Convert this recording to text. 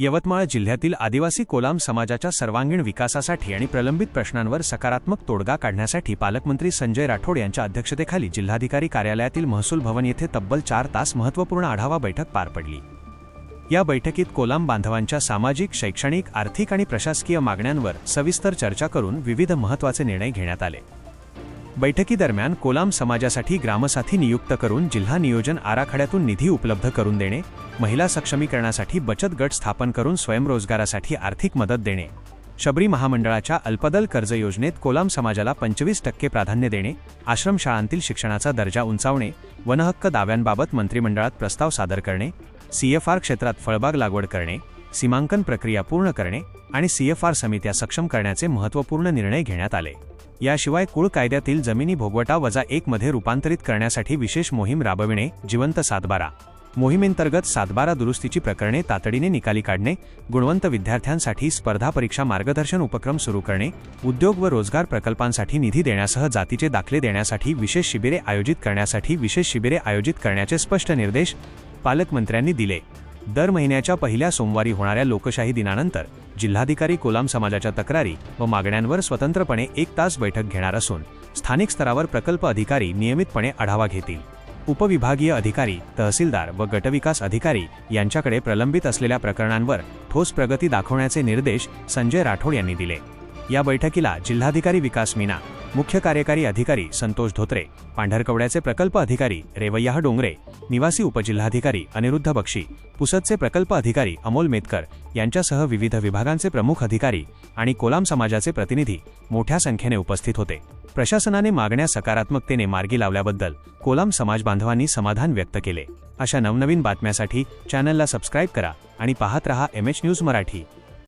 यवतमाळ जिल्ह्यातील आदिवासी कोलाम समाजाच्या सर्वांगीण विकासासाठी आणि प्रलंबित प्रश्नांवर सकारात्मक तोडगा काढण्यासाठी पालकमंत्री संजय राठोड यांच्या अध्यक्षतेखाली जिल्हाधिकारी कार्यालयातील महसूल भवन येथे तब्बल 4 तास महत्त्वपूर्ण आढावा बैठक पार पडली। या बैठकीत कोलाम बांधवांच्या सामाजिक, शैक्षणिक, आर्थिक आणि प्रशासकीय मागण्यांवर सविस्तर चर्चा करून विविध महत्त्वाचे निर्णय घेण्यात आले। बैठकीदरम्यान कोलाम समाजासाठी ग्रामसाथी नियुक्त करून जिल्हा नियोजन आराखड्यातून निधी उपलब्ध करून देणे, महिला सक्षमीकरणासाठी बचत गट स्थापन करून स्वयंरोजगारासाठी आर्थिक मदत देणे, शबरी महामंडळाच्या अल्पदल कर्ज योजनेत कोलाम समाजाला 25% प्राधान्य देणे, आश्रमशाळांतील शिक्षणाचा दर्जा उंचावणे, वनहक्क दाव्यांबाबत मंत्रिमंडळात प्रस्ताव सादर करणे, CFR क्षेत्रात फळबाग लागवड करणे, सीमांकन प्रक्रिया पूर्ण करणे आणि CFR समित्या सक्षम करण्याचे महत्त्वपूर्ण निर्णय घेण्यात आले। याशिवाय कुळ कायद्यातील जमिनी भोगवटा -1 मध्ये रूपांतरित करण्यासाठी विशेष मोहीम राबविणे, जिवंत सातबारा मोहिमेंतर्गत सातबारा दुरुस्तीची प्रकरणे तातडीने निकाली काढणे, गुणवंत विद्यार्थ्यांसाठी स्पर्धा परीक्षा मार्गदर्शन उपक्रम सुरू करणे, उद्योग व रोजगार प्रकल्पांसाठी निधी देण्यासह जातीचे दाखले देण्यासाठी विशेष शिबिरे आयोजित करण्याचे स्पष्ट निर्देश पालकमंत्र्यांनी दिले। दर महिन्याच्या पहिल्या सोमवारी होणाऱ्या लोकशाही दिनानंतर जिल्हाधिकारी कोलाम समाजाच्या तक्रारी व मागण्यांवर स्वतंत्रपणे 1 तास बैठक घेणार असून स्थानिक स्तरावर प्रकल्प अधिकारी नियमितपणे आढावा घेतील। उपविभागीय अधिकारी, तहसीलदार व गटविकास अधिकारी यांच्याकडे प्रलंबित असलेल्या प्रकरणांवर ठोस प्रगती दाखवण्याचे निर्देश संजय राठोड यांनी दिले। या बैठकीला जिल्हाधिकारी विकास मीना, मुख्य कार्यकारी अधिकारी संतोष धोत्रे, पांढरकवड्याचे प्रकल्प अधिकारी रेवय्या डोंगरे, निवासी उपजिल्हाधिकारी अनिरुद्ध बक्षी, पुसदचे प्रकल्प अधिकारी अमोल मेतकर यांच्यासह विविध विभागांचे प्रमुख अधिकारी आणि कोलाम समाजाचे प्रतिनिधी मोठ्या संख्येने उपस्थित होते। प्रशासनाने मागण्या सकारात्मकतेने मार्गी लावल्याबद्दल कोलाम समाज बांधवांनी समाधान व्यक्त केले। अशा नवनवीन बातम्यांसाठी चॅनलला सबस्क्राइब करा आणि पाहत रहा MH न्यूज मराठी।